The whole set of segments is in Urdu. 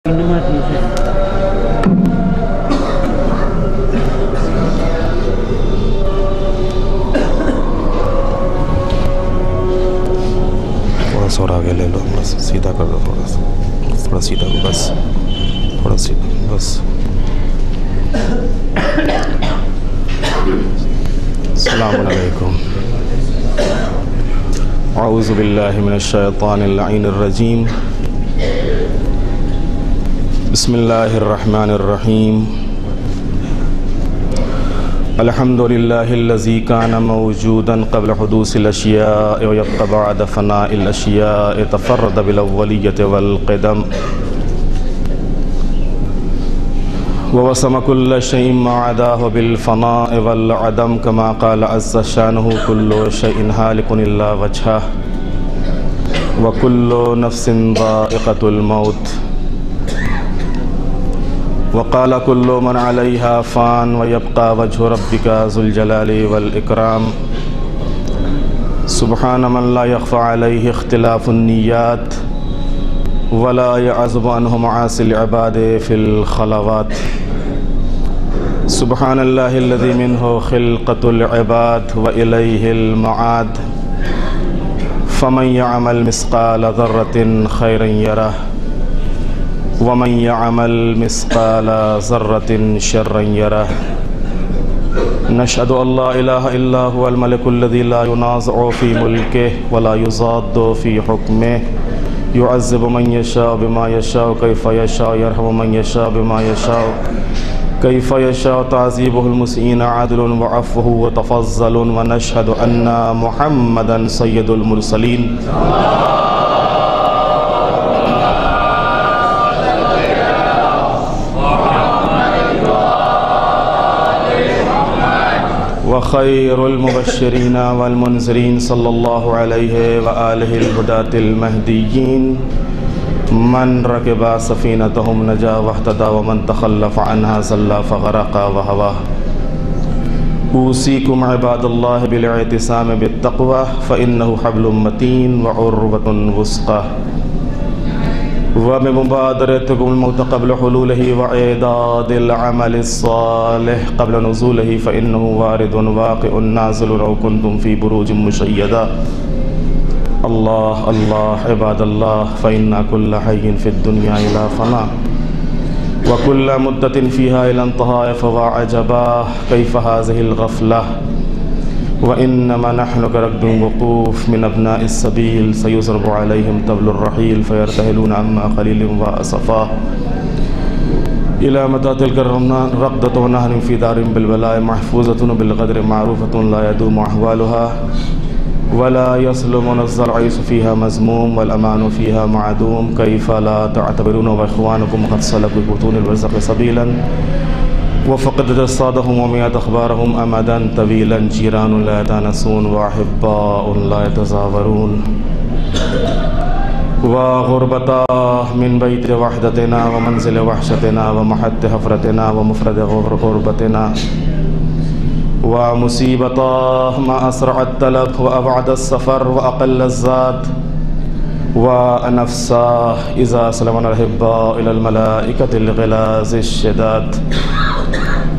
تھوڑا سا اور آگے لے لو، بس سیدھا کر دو، تھوڑا سیدھا، بس تھوڑا سیدھا، بس. السلام علیکم. اعوذ باللہ من الشیطان اللعین الرجیم. بسم اللہ الرحمن الرحیم. الحمد للہ الذی کان موجودا قبل حدوث الاشیاء ویبقى بعد فناء الاشیاء تفرد بالاولیۃ والقدم ووسم كل شيء ما عداه بالفناء والعدم كما قال عز شانه كل شيء هالك إلا وجهه وكل نفس ذائقة الموت وقال كل من عليها فان ويبقى وجه ربك ذو الجلال والإكرام سبحان من لا يخفى عليه اختلاف النيات ولا يعزب عنه معاصي العباد في الخلوات سبحان الله الذي منه خلقة العباد وإليه المعاد فمن يعمل مثقال ذرة خيرا يره ومن يعمل مثقال ذرة شرا يره نشهد أن لا إله إلا هو الملك الذي لا ينازع في ملكه ولا يضاد في حكمه يعذب من يشاء بما يشاء كيف يشاء يرحم من يشاء بما يشاء كيف يشاء تعذيبه المسيئين عدل وعفوه وتفضل ونشهد أن محمدا سيد المرسلين وخير المبشرين والمنذرين صلى الله عليه وآله الهداة المهديين من ركب سفينتهم نجا واهتدى ومن تخلف عنها زل فغرق وهوى أوصيكم عباد الله بالاعتصام بالتقوى فإنه حبل متين وعروة وثقى وبمبادرتكم الموت قبل حلوله وإعداد العمل الصالح قبل نزوله فإنه وارد واقع نازل أو كنتم في بروج مشيدة الله الله عباد الله فإن كل حي في الدنيا إلى فناء وكل مدة فيها إلى انتهاء فواعجبا كيف هذه الغفلة وإنما نحن كركب وقوف من أبناء السبيل سيضرب عليهم طبل الرحيل فيرتهلون عما قليل وأسفا إلى متى تلك الرقدة ونهر في دار بالبلاء محفوظة بالقدر معروفة لا يدوم أحوالها ولا يسلم الزرعيس فيها مذموم والأمان فيها معدوم كيف لا تعتبرون وإخوانكم قد سلكوا بطون البرزخ سبيلا وفقد أجسادهم ومئات أخبارهم أمدا طويلا جيران لا يتناسون وأحباء لا يتزاورون وغربتا من بيت وحدتنا ومنزل وحشتنا ومحط حفرتنا ومفرد غربتنا ومصيبتا ما أسرع الطلب وأبعد السفر وأقل الزاد ونفسا إذا سلمنا الأحباء إلى الملائكة الغلاظ الشداد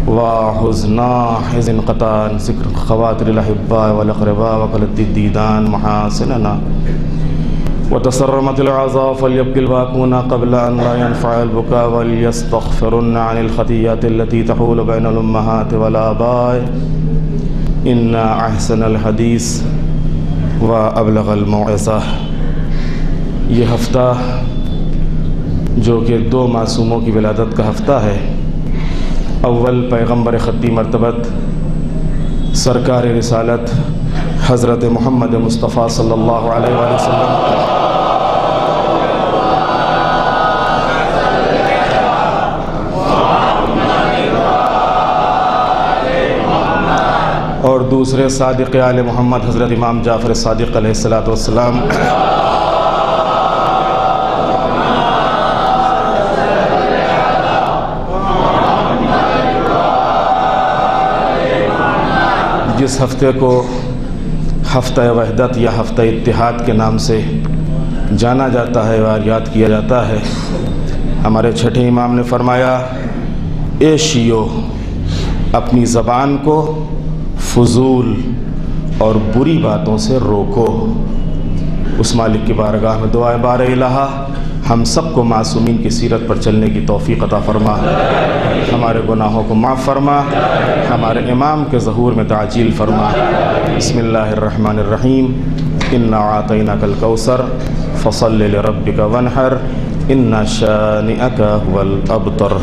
وحزنا حزن قطع ذكر خواتر الأحباء والأقرباء وقلت الديدان محاسننا وتسرمت العزاء فليبكي الباكون قبل أن لا ينفع البكاء وليستغفرن عن الخطيئات التي تحول بين الأمهات والآباء إن أحسن الحديث وأبلغ الموعظة. یہ ہفتہ جو کہ 2 معصوموں کی ولادت کا ہفتہ ہے، اول پیغمبر خطی مرتبت سرکار رسالت حضرت محمد مصطفیٰ صلی اللہ علیہ وآلہ وسلم اور دوسرے صادق آل محمد حضرت امام جعفر صادق علیہ السلام جس ہفتے کو ہفتہ وحدت یا ہفتہ اتحاد کے نام سے جانا جاتا ہے اور یاد کیا جاتا ہے، ہمارے چھٹے امام نے فرمایا، اے شیعو، اپنی زبان کو فضول اور بری باتوں سے روکو۔ اس مالک کی بارگاہ میں دعائے بار الہ ہم سب کو معصومین کی سیرت پر چلنے کی توفیق عطا فرما، ہمارے گناہوں کو معاف فرما، ہمارے امام کے ظہور میں تعجیل فرما۔ بسم اللہ الرحمن الرحیم۔ انا اعطیناک الکوثر فصل لربک وانحر ان شانئک هو الابتر۔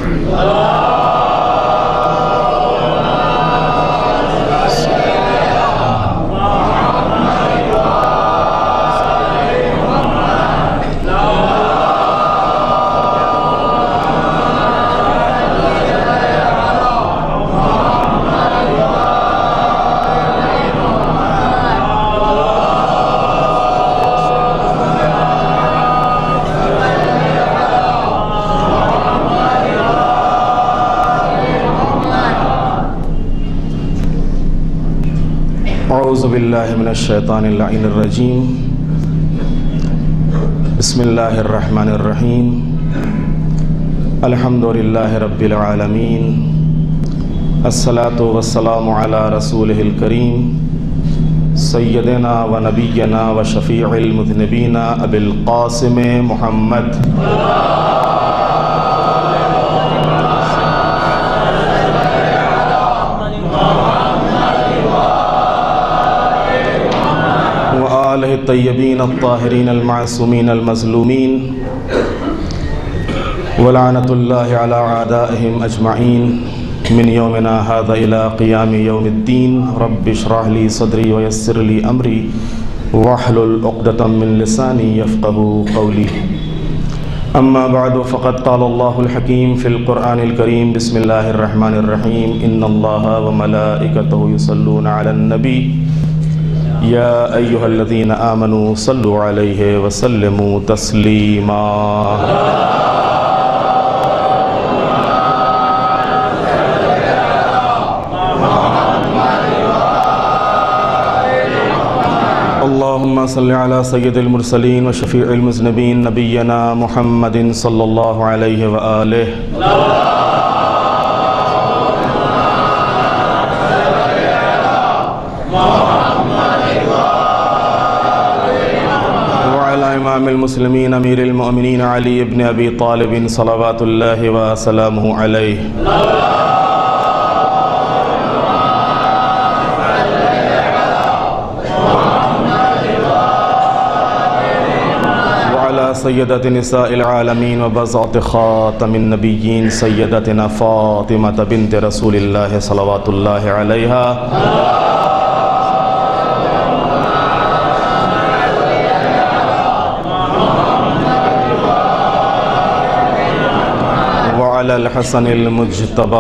اعوذ باللہ من الشیطان اللعین الرجیم۔ بسم اللہ الرحمن الرحیم۔ الحمد للہ رب العالمین، الصلاة والسلام علی رسولہ الکریم سیدنا و نبینا و شفیع المذنبین ابی القاسم محمد وآلہ الطیبین الطاہرین المعصومین المظلومین ولعنۃ اللہ علی اعدائہم اجمعین من یومنا ھذا الی قیام یوم الدین۔ رب اشرح لی صدری ویسر لی امری واحلل عقدۃ من لسانی یفقہوا قولی۔ اما بعد فقد قال اللہ الحکیم فی القرآن الکریم۔ بسم اللہ الرحمن الرحیم۔ ان اللہ وملائکتہ یصلون علی النبی یا ایہا الذین آمنوا صلوا علیہ وسلموا تسلیما۔ اللہم صل علی سید المرسلین وشفیع المذنبین نبینا محمد صلی اللہ علیہ وآلہ۔ امام المسلمین امیر المؤمنین علی ابن ابی طالب صلوات اللہ وسلامہ علیہ۔ وعلی سیدۃ نساء العالمین وبضعۃ خاتم النبیین سیدتنا فاطمہ بنت رسول اللہ صلوات اللہ علیہا۔ وعلی الحسن المجتبی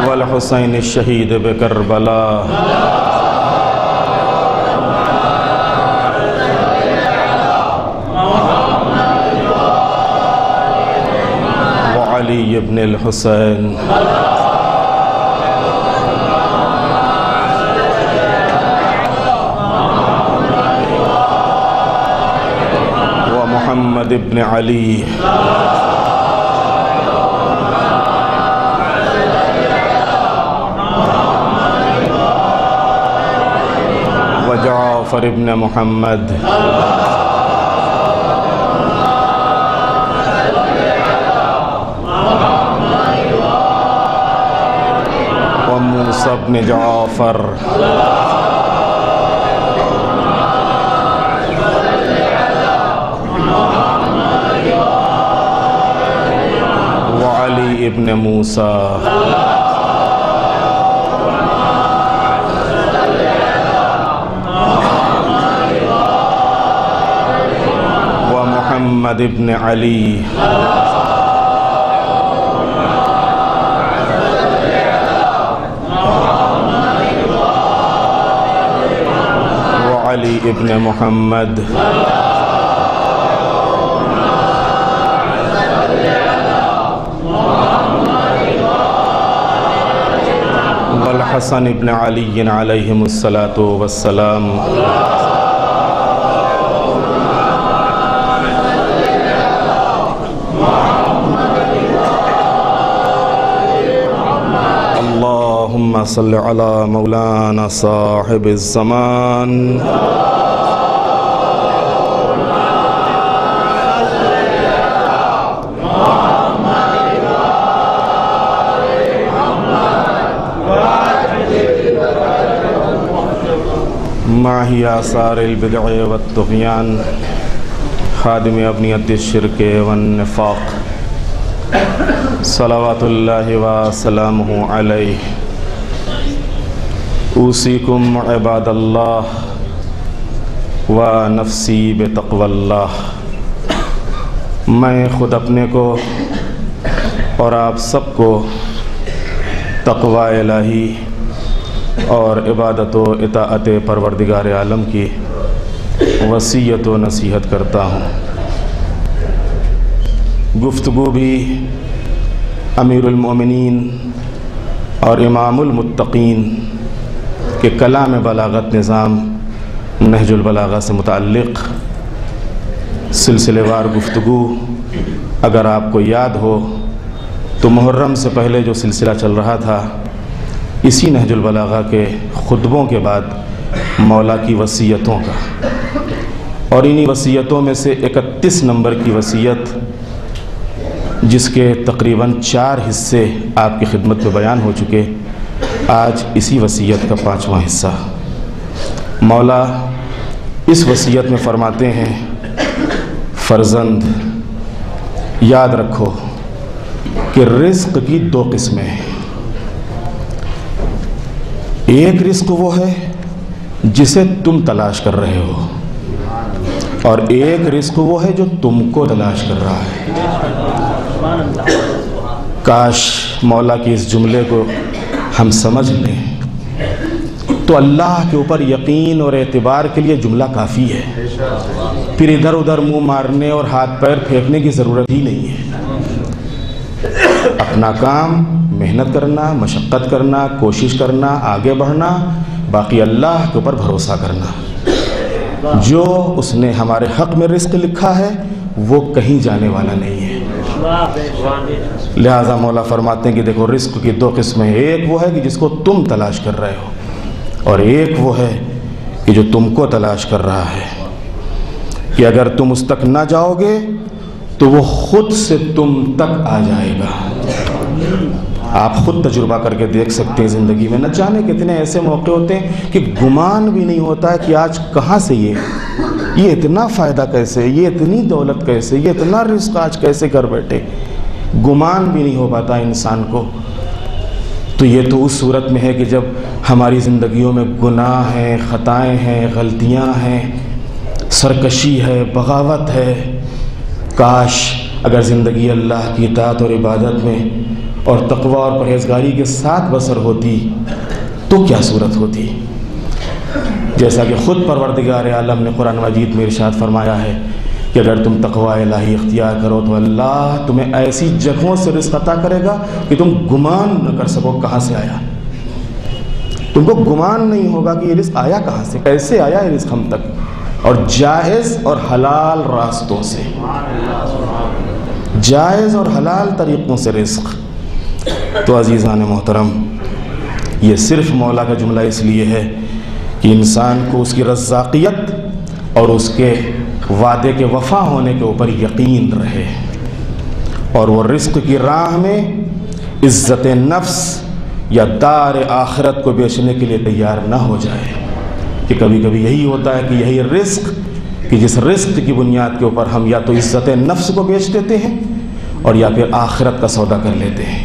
والحسین الشہید بکربلا۔ وعلی ابن الحسین۔ محمد ابن علی۔ وجعفر ابن محمد۔ وموسیٰ ابن جعفر۔ وعلی ابن موسیٰ۔ ومحمد ابن علی۔ وعلی ابن محمد۔ والحسن الحسن ابن علی علیہم الصلاۃ والسلام اللہم صل علی مولانا صاحب الزمان ماہی آثار البدع والطغیان خادم ابنیت الشرک والنفاق صلوات اللہ وسلامہ علیہ اوصیکم عباد اللہ ونفسی بتقوی اللہ۔ میں خود اپنے کو اور آپ سب کو تقوی الہی اور عبادت و اطاعت پروردگار عالم کی وصیت و نصیحت کرتا ہوں۔ گفتگو بھی امیر المومنین اور امام المتقین کے کلام بلاغت نظام نہج البلاغہ سے متعلق سلسلے وار گفتگو، اگر آپ کو یاد ہو تو محرم سے پہلے جو سلسلہ چل رہا تھا اسی نہج البلاغہ کے خطبوں کے بعد مولا کی وصیتوں کا، اور انہی وصیتوں میں سے 31 نمبر کی وصیت جس کے تقریباً 4 حصے آپ کی خدمت میں بیان ہو چکے، آج اسی وصیت کا 5واں حصہ۔ مولا اس وصیت میں فرماتے ہیں، فرزند یاد رکھو کہ رزق کی 2 قسمیں ہیں۔ ایک رزق وہ ہے جسے تم تلاش کر رہے ہو، اور ایک رزق وہ ہے جو تم کو تلاش کر رہا ہے۔ کاش مولا کی اس جملے کو ہم سمجھ لیں تو اللہ کے اوپر یقین اور اعتبار کے لیے جملہ کافی ہے، پھر ادھر ادھر منہ مارنے اور ہاتھ پیر پھینکنے کی ضرورت ہی نہیں ہے۔ اپنا کام محنت کرنا، مشقت کرنا، کوشش کرنا، آگے بڑھنا، باقی اللہ کے اوپر بھروسہ کرنا۔ جو اس نے ہمارے حق میں رزق لکھا ہے وہ کہیں جانے والا نہیں ہے۔ لہذا مولا فرماتے ہیں کہ دیکھو رزق کی 2 قسمیں، ایک وہ ہے کہ جس کو تم تلاش کر رہے ہو، اور ایک وہ ہے کہ جو تم کو تلاش کر رہا ہے، کہ اگر تم اس تک نہ جاؤ گے تو وہ خود سے تم تک آ جائے گا۔ آپ خود تجربہ کر کے دیکھ سکتے ہیں زندگی میں، نہ جانے کتنے ایسے موقع ہوتے ہیں کہ گمان بھی نہیں ہوتا ہے کہ آج کہاں سے یہ اتنا فائدہ کیسے، یہ اتنی دولت کیسے، یہ اتنا رزق آج کیسے کر بیٹھے، گمان بھی نہیں ہو پاتا انسان کو۔ تو یہ تو اس صورت میں ہے کہ جب ہماری زندگیوں میں گناہ ہیں، خطائیں ہیں، غلطیاں ہیں، سرکشی ہے، بغاوت ہے۔ کاش اگر زندگی اللہ کی اطاعت اور عبادت میں اور تقوی اور پرہیزگاری کے ساتھ بسر ہوتی تو کیا صورت ہوتی۔ جیسا کہ خود پروردگار عالم نے قرآن مجید میں ارشاد فرمایا ہے کہ اگر تم تقوی الہی اختیار کرو تو اللہ تمہیں ایسی جگہوں سے رزق عطا کرے گا کہ تم گمان نہ کر سکو کہاں سے آیا۔ تم کو گمان نہیں ہوگا کہ یہ رزق آیا کہاں سے، کیسے آیا یہ رزق ہم تک، اور جائز اور حلال راستوں سے، جائز اور حلال طریقوں سے رزق۔ تو عزیزان محترم، یہ صرف مولا کا جملہ اس لیے ہے کہ انسان کو اس کی رزاقیت اور اس کے وعدے کے وفا ہونے کے اوپر یقین رہے، اور وہ رزق کی راہ میں عزت نفس یا دار آخرت کو بیچنے کے لیے تیار نہ ہو جائے، کہ کبھی کبھی یہی ہوتا ہے کہ یہی رزق کہ جس رزق کی بنیاد کے اوپر ہم یا تو عزت نفس کو بیچ دیتے ہیں اور یا پھر آخرت کا سودا کر لیتے ہیں۔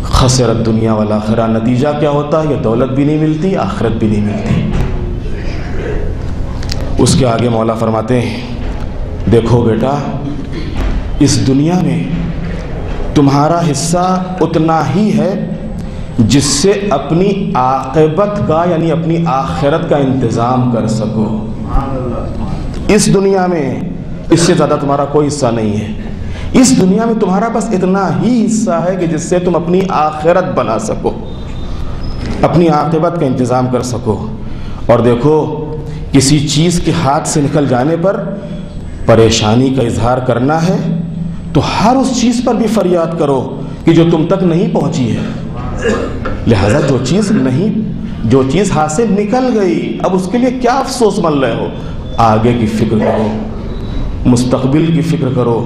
خسرت دنیا والآخرہ، نتیجہ کیا ہوتا ہے؟ یہ دولت بھی نہیں ملتی، آخرت بھی نہیں ملتی۔ اس کے آگے مولا فرماتے ہیں، دیکھو بیٹا، اس دنیا میں تمہارا حصہ اتنا ہی ہے جس سے اپنی عاقبت کا یعنی اپنی آخرت کا انتظام کر سکو۔ اس دنیا میں اس سے زیادہ تمہارا کوئی حصہ نہیں ہے، اس دنیا میں تمہارا بس اتنا ہی حصہ ہے کہ جس سے تم اپنی آخرت بنا سکو۔ اپنی عاقبت کا انتظام کر سکو. اور دیکھو کسی چیز کے ہاتھ سے نکل جانے پر پریشانی کا اظہار کرنا ہے تو ہر اس چیز پر بھی فریاد کرو کہ جو تم تک نہیں پہنچی ہے. لہذا جو چیز ہاتھ سے نکل گئی اب اس کے لیے کیا افسوس من رہے ہو؟ آگے کی فکر کرو، مستقبل کی فکر کرو.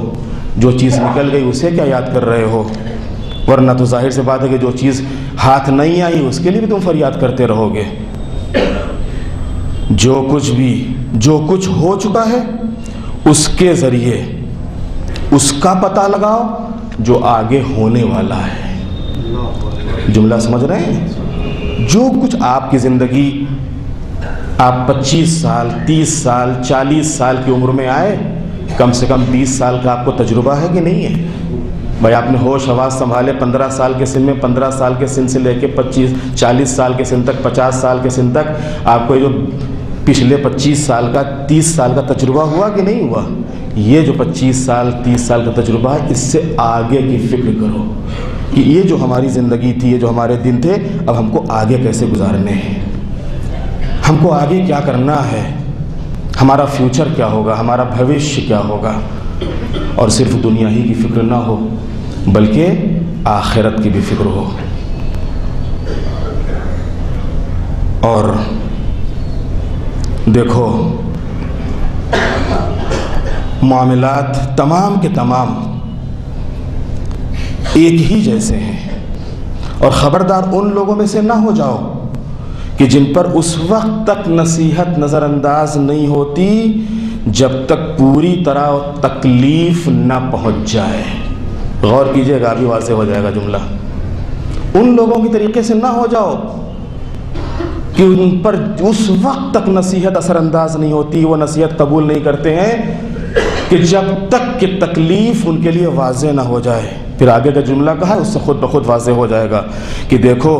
جو چیز نکل گئی اسے کیا یاد کر رہے ہو؟ ورنہ تو ظاہر سے بات ہے کہ جو چیز ہاتھ نہیں آئی اس کے لیے بھی تم فریاد کرتے رہو گے. جو کچھ ہو چکا ہے اس کے ذریعے اس کا پتہ لگاؤ جو آگے ہونے والا ہے. جملہ سمجھ رہے ہیں؟ جو کچھ آپ کی زندگی، آپ 25 سال 30 سال 40 سال کی عمر میں آئے، کم سے کم 20 سال کا آپ کو تجربہ ہے کہ نہیں ہے؟ بھائی آپ نے ہوش حواس سنبھالے 15 سال کے سن میں، 15 سال کے سن سے لے کے 40 سال کے سن تک، 50 سال کے سن تک آپ کو جو پچھلے 25 سال کا 30 سال کا تجربہ ہوا کہ نہیں ہوا؟ یہ جو 25 سال 30 سال کا تجربہ ہے اس سے آگے کی فکر کرو کہ یہ جو ہماری زندگی تھی، یہ جو ہمارے دن تھے، اب ہم کو آگے کیسے گزارنے ہیں، ہم کو آگے کیا کرنا ہے، ہمارا فیوچر کیا ہوگا، ہمارا بھوشیہ کیا ہوگا. اور صرف دنیا ہی کی فکر نہ ہو بلکہ آخرت کی بھی فکر ہو. اور دیکھو معاملات تمام کے تمام ایک ہی جیسے ہیں. اور خبردار ان لوگوں میں سے نہ ہو جاؤ کہ جن پر اس وقت تک نصیحت نظر انداز نہیں ہوتی جب تک پوری طرح تکلیف نہ پہنچ جائے. غور کیجئے گا، ابھی واضح ہو جائے گا جملہ. ان لوگوں کی طریقے سے نہ ہو جاؤ کہ ان پر اس وقت تک نصیحت اثر انداز نہیں ہوتی، وہ نصیحت قبول نہیں کرتے ہیں کہ جب تک کہ تکلیف ان کے لیے واضح نہ ہو جائے. پھر آگے کا جملہ کہا اس سے خود بخود واضح ہو جائے گا کہ دیکھو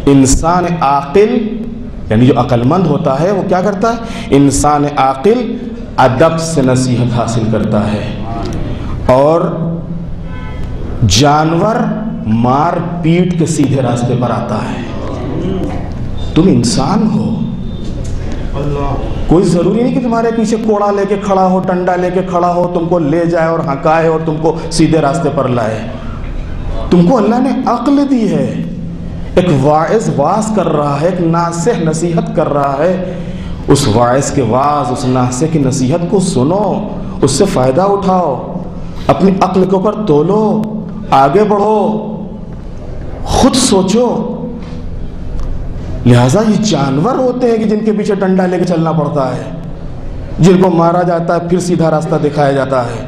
انسان عاقل، یعنی جو عقل مند ہوتا ہے وہ کیا کرتا ہے؟ انسان عاقل ادب سے نصیحت حاصل کرتا ہے، اور جانور مار پیٹ کے سیدھے راستے پر آتا ہے. تم انسان ہو، کوئی ضروری نہیں کہ تمہارے پیچھے کوڑا لے کے کھڑا ہو، ڈنڈا لے کے کھڑا ہو، تم کو لے جائے اور ہنکائے اور تم کو سیدھے راستے پر لائے. تم کو اللہ نے عقل دی ہے، ایک واعظ واعظ کر رہا ہے، ایک ناصح نصیحت کر رہا ہے. اس واعظ کے واعظ، اس ناصح کی نصیحت کو سنو، اس سے فائدہ اٹھاؤ، اپنی عقل کے اوپر تولو، آگے بڑھو، خود سوچو. لہٰذا یہ جانور ہوتے ہیں کہ جن کے پیچھے ڈنڈا لے کے چلنا پڑتا ہے، جن کو مارا جاتا ہے پھر سیدھا راستہ دکھایا جاتا ہے.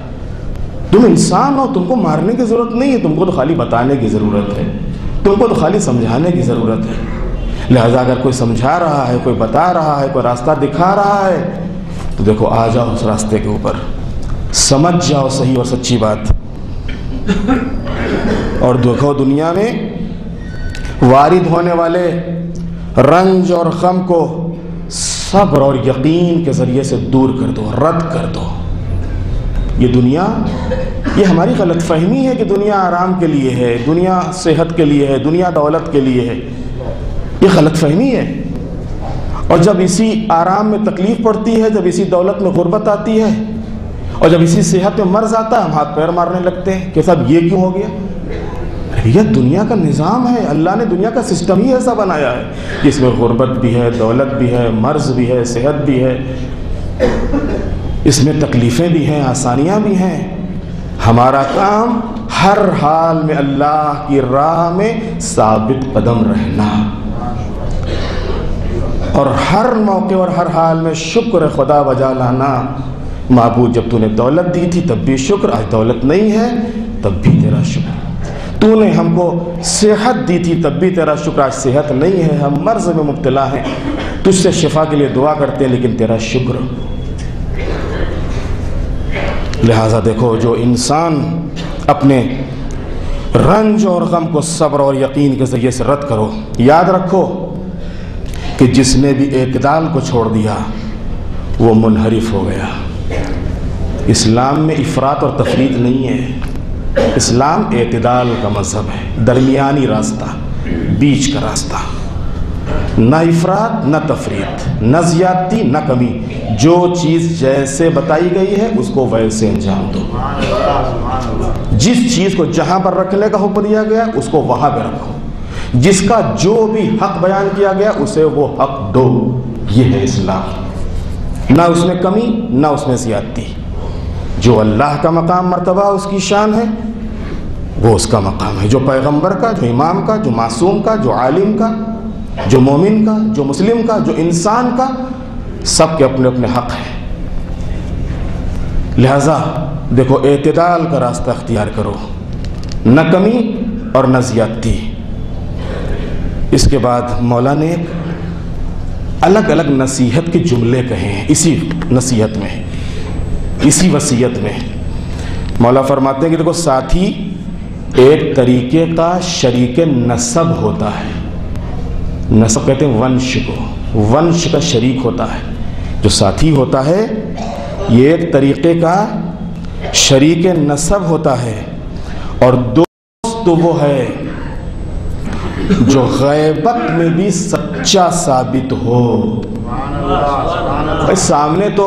تم انسان ہو، تم کو مارنے کی ضرورت نہیں ہے، تم کو تو خالی بتانے کی ضرورت ہے، تم کو تو خالی سمجھانے کی ضرورت ہے. لہذا اگر کوئی سمجھا رہا ہے، کوئی بتا رہا ہے، کوئی راستہ دکھا رہا ہے تو دیکھو آ جاؤ اس راستے کے اوپر، سمجھ جاؤ صحیح اور سچی بات. اور دیکھو دنیا میں وارد ہونے والے رنج اور غم کو صبر اور یقین کے ذریعے سے دور کر دو، رد کر دو. یہ دنیا، یہ ہماری غلط فہمی ہے کہ دنیا آرام کے لیے ہے، دنیا صحت کے لیے ہے، دنیا دولت کے لیے ہے. یہ غلط فہمی ہے. اور جب اسی آرام میں تکلیف پڑتی ہے، جب اسی دولت میں غربت آتی ہے، اور جب اسی صحت میں مرض آتا ہے، ہم ہاتھ پیر مارنے لگتے ہیں کہ صاحب یہ کیوں ہو گیا. یہ دنیا کا نظام ہے، اللہ نے دنیا کا سسٹم ہی ایسا بنایا ہے کہ اس میں غربت بھی ہے، دولت بھی ہے، مرض بھی ہے، صحت بھی ہے، اس میں تکلیفیں بھی ہیں، آسانیاں بھی ہیں. ہمارا کام ہر حال میں اللہ کی راہ میں ثابت قدم رہنا، اور ہر موقع اور ہر حال میں شکر خدا بجا لانا. معبود جب تو نے دولت دی تھی تب بھی شکر، آج دولت نہیں ہے تب بھی تیرا شکر. تو نے ہم کو صحت دی تھی تب بھی تیرا شکر، آج صحت نہیں ہے، ہم مرض میں مبتلا ہیں، تجھ سے شفا کے لیے دعا کرتے ہیں لیکن تیرا شکر. لہٰذا دیکھو جو انسان اپنے رنج اور غم کو صبر اور یقین کے ذریعے سے رد کرو، یاد رکھو کہ جس نے بھی اعتدال کو چھوڑ دیا وہ منحرف ہو گیا. اسلام میں افراط اور تفریط نہیں ہے، اسلام اعتدال کا مذہب ہے، درمیانی راستہ، بیچ کا راستہ. نہ افراط نہ تفریط، نہ زیادتی نہ کمی، جو چیز جیسے بتائی گئی ہے اس کو ویسے انجام دو۔ جس چیز کو جہاں پر رکھنے کا حکم دیا گیا اس کو وہاں پہ رکھو، جس کا جو بھی حق بیان کیا گیا اسے وہ حق دو۔ یہ ہے اسلام، نہ اس میں کمی نہ اس میں زیادتی۔ جو اللہ کا مقام مرتبہ اس کی شان ہے وہ اس کا مقام ہے، جو پیغمبر کا، جو امام کا، جو معصوم کا، جو عالم کا، جو مومن کا، جو مسلم کا، جو انسان کا، سب کے اپنے اپنے حق ہیں۔ لہذا دیکھو اعتدال کا راستہ اختیار کرو، نہ کمی اور نہ زیادتی۔ اس کے بعد مولا نے الگ الگ نصیحت کے جملے کہے ہیں اسی نصیحت میں، اسی وصیت میں۔ مولا فرماتے ہیں کہ دیکھو ساتھی ایک طریقے کا شریک نسب ہوتا ہے، نسب کہتے ہیں ونش کو، ونش کا شریک ہوتا ہے۔ جو ساتھی ہوتا ہے یہ ایک طریقے کا شریک نسب ہوتا ہے، اور دوست تو وہ ہے جو غیبت میں بھی سچا ثابت ہو۔ سامنے تو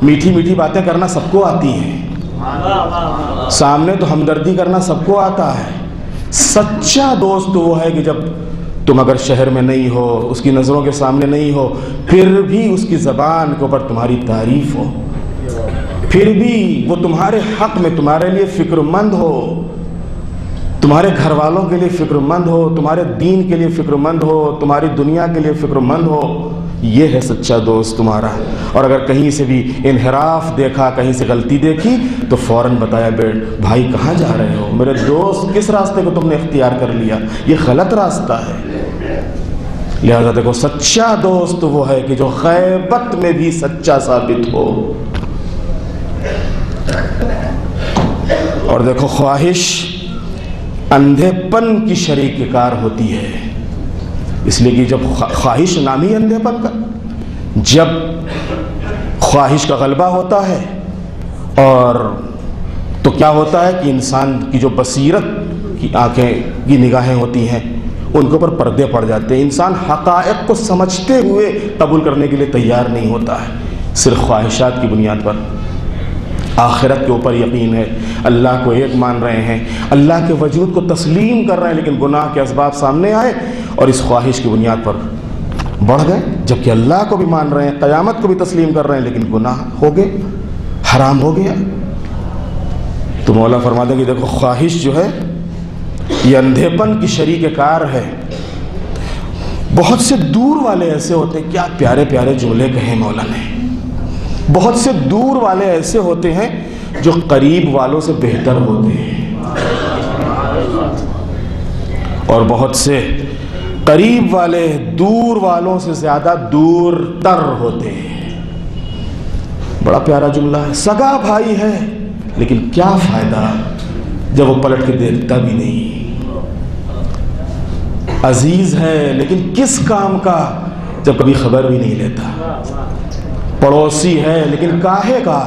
میٹھی میٹھی باتیں کرنا سب کو آتی ہیں، سامنے تو ہمدردی کرنا سب کو آتا ہے، سچا دوست وہ ہے کہ جب تم اگر شہر میں نہیں ہو، اس کی نظروں کے سامنے نہیں ہو، پھر بھی اس کی زبان کے اوپر تمہاری تعریف ہو، پھر بھی وہ تمہارے حق میں تمہارے لیے فکر مند ہو، تمہارے گھر والوں کے لیے فکر مند ہو، تمہارے دین کے لیے فکر مند ہو، تمہاری دنیا کے لیے فکر مند ہو۔ یہ ہے سچا دوست تمہارا۔ اور اگر کہیں سے بھی انحراف دیکھا، کہیں سے غلطی دیکھی تو فوراً بتایا، بیٹھ بھائی کہاں جا رہے ہو، میرے دوست کس راستے کو تم نے اختیار کر لیا، یہ غلط راستہ ہے۔ لہذا دیکھو سچا دوست وہ ہے کہ جو غیبت میں بھی سچا ثابت ہو۔ اور دیکھو خواہش اندھے پن کی شریک کار ہوتی ہے، اس لیے کہ جب خواہش نام ہی اندھے پن کا، جب خواہش کا غلبہ ہوتا ہے اور تو کیا ہوتا ہے کہ انسان کی جو بصیرت کی آنکھیں کی نگاہیں ہوتی ہیں ان کے اوپر پردے پڑ جاتے ہیں، انسان حقائق کو سمجھتے ہوئے قبول کرنے کے لیے تیار نہیں ہوتا ہے، صرف خواہشات کی بنیاد پر۔ آخرت کے اوپر یقین ہے، اللہ کو ایک مان رہے ہیں، اللہ کے وجود کو تسلیم کر رہے ہیں، لیکن گناہ کے اسباب سامنے آئے اور اس خواہش کی بنیاد پر بڑھ گئے، جبکہ اللہ کو بھی مان رہے ہیں، قیامت کو بھی تسلیم کر رہے ہیں، لیکن گناہ ہو گئے، حرام ہو گیا۔ تو مولا فرماتے ہیں کہ دیکھو خواہش جو ہے یہ اندھے پن کی شریک کار ہے۔ بہت سے دور والے ایسے ہوتے ہیں، کیا پیارے پیارے جملے کہے مولا نے، بہت سے دور والے ایسے ہوتے ہیں جو قریب والوں سے بہتر ہوتے ہیں، اور بہت سے قریب والے دور والوں سے زیادہ دور تر ہوتے ہیں۔ بڑا پیارا جملہ ہے، سگا بھائی ہے لیکن کیا فائدہ جب وہ پلٹ کے دیکھتا بھی نہیں، عزیز ہے لیکن کس کام کا جب کبھی خبر بھی نہیں لیتا، پڑوسی ہے لیکن کاہے کا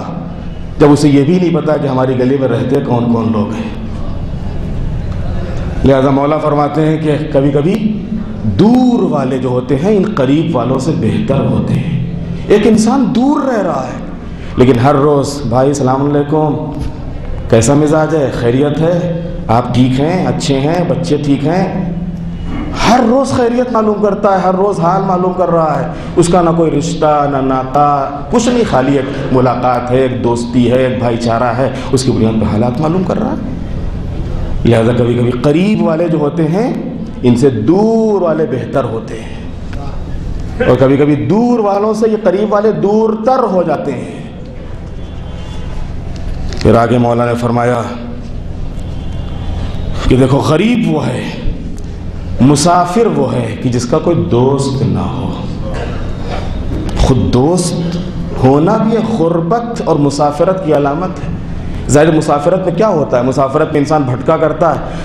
جب اسے یہ بھی نہیں پتا کہ ہماری گلی میں رہتے کون کون لوگ ہیں۔ لہذا مولا فرماتے ہیں کہ کبھی کبھی دور والے جو ہوتے ہیں ان قریب والوں سے بہتر ہوتے ہیں۔ ایک انسان دور رہ رہا ہے لیکن ہر روز بھائی السلام علیکم، کیسا مزاج ہے، خیریت ہے، آپ ٹھیک ہیں، اچھے ہیں، بچے ٹھیک ہیں، ہر روز خیریت معلوم کرتا ہے، ہر روز حال معلوم کر رہا ہے، اس کا نہ کوئی رشتہ نہ ناتا کچھ نہیں، خالی ایک ملاقات ہے، ایک دوستی ہے، ایک بھائی چارہ ہے، اس کی بنیاد پہ حالات معلوم کر رہا ہے۔ لہذا کبھی کبھی قریب والے جو ہوتے ہیں ان سے دور والے بہتر ہوتے ہیں، اور کبھی کبھی دور والوں سے یہ قریب والے دور تر ہو جاتے ہیں۔ پھر آگے مولا نے فرمایا کہ دیکھو غریب وہ ہے، مسافر وہ ہے کہ جس کا کوئی دوست نہ ہو۔ خود دوست ہونا بھی ایک غربت اور مسافرت کی علامت ہے۔ ظاہر مسافرت میں کیا ہوتا ہے، مسافرت میں انسان بھٹکا کرتا ہے،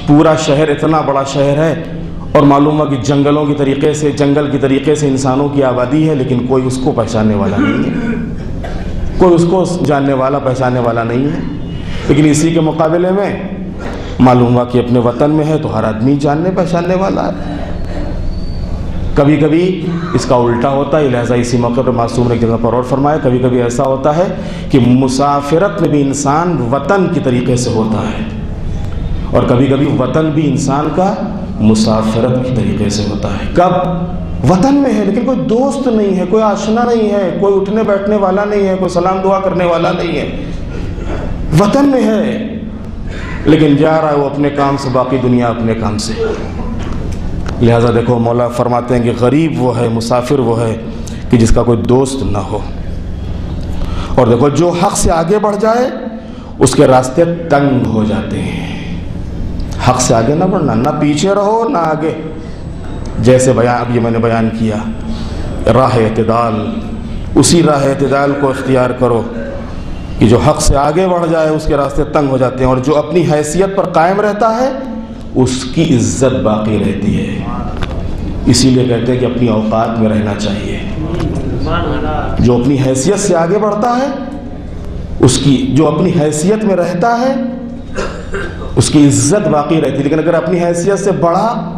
پورا شہر اتنا بڑا شہر ہے اور معلوم ہے کہ جنگلوں کی طریقے سے، جنگل کی طریقے سے انسانوں کی آبادی ہے، لیکن کوئی اس کو پہچاننے والا نہیں ہے، کوئی اس کو جاننے والا پہچاننے والا نہیں ہے۔ لیکن اسی کے مقابلے میں معلوم ہوا کہ اپنے وطن میں ہے تو ہر آدمی جاننے پہچاننے والا ہے۔ کبھی کبھی اس کا الٹا ہوتا ہے، لہٰذا اسی موقع پر معصوم نے ایک جگہ پر اور فرمایا کبھی کبھی ایسا ہوتا ہے کہ مسافرت میں بھی انسان وطن کی طریقے سے ہوتا ہے، اور کبھی کبھی وطن بھی انسان کا مسافرت کی طریقے سے ہوتا ہے۔ کب؟ وطن میں ہے لیکن کوئی دوست نہیں ہے، کوئی آشنا نہیں ہے، کوئی اٹھنے بیٹھنے والا نہیں ہے، کوئی سلام دعا کرنے والا نہیں ہے، وطن میں ہے لیکن جا رہا ہے وہ اپنے کام سے، باقی دنیا اپنے کام سے۔ لہٰذا دیکھو مولا فرماتے ہیں کہ غریب وہ ہے، مسافر وہ ہے کہ جس کا کوئی دوست نہ ہو۔ اور دیکھو جو حق سے آگے بڑھ جائے اس کے راستے تنگ ہو جاتے ہیں۔ حق سے آگے نہ بڑھنا، نہ پیچھے رہو نہ آگے، جیسے اب یہ میں نے بیان کیا، راہ اعتدال، اسی راہ اعتدال کو اختیار کرو کہ جو حق سے آگے بڑھ جائے اس کے راستے تنگ ہو جاتے ہیں، اور جو اپنی حیثیت پر قائم رہتا ہے اس کی عزت باقی رہتی ہے۔ اسی لیے کہتے ہیں کہ اپنی اوقات میں رہنا چاہیے۔ جو اپنی حیثیت سے آگے بڑھتا ہے اس کی، جو اپنی حیثیت میں رہتا ہے اس کی عزت باقی رہتی ہے، لیکن اگر اپنی حیثیت سے بڑھا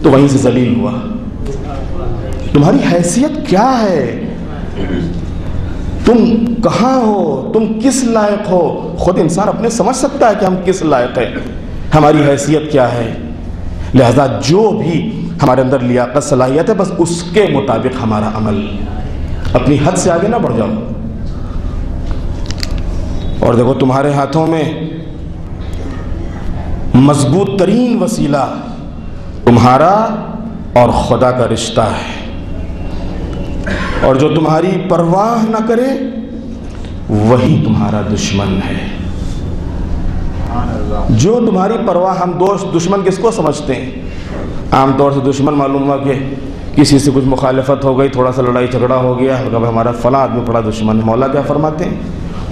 تو وہیں سے ذلیل ہوا۔ تمہاری حیثیت کیا ہے؟ تم کہاں ہو؟ تم کس لائق ہو؟ خود انسان اپنے سمجھ سکتا ہے کہ ہم کس لائق ہیں، ہماری حیثیت کیا ہے۔ لہذا جو بھی ہمارے اندر لیاقت صلاحیت ہے بس اس کے مطابق ہمارا عمل، اپنی حد سے آگے نہ بڑھ جاؤ۔ اور دیکھو تمہارے ہاتھوں میں مضبوط ترین وسیلہ تمہارا اور خدا کا رشتہ ہے، اور جو تمہاری پرواہ نہ کرے وہی تمہارا دشمن ہے۔ جو تمہاری پرواہ، ہم دوست دشمن کس کو سمجھتے ہیں؟ عام طور سے دشمن معلوم ہوا کہ کسی سے کچھ مخالفت ہو گئی، تھوڑا سا لڑائی جھگڑا ہو گیا، ہمارا فلاں آدمی بڑا دشمن ہے۔ مولا کیا فرماتے ہیں؟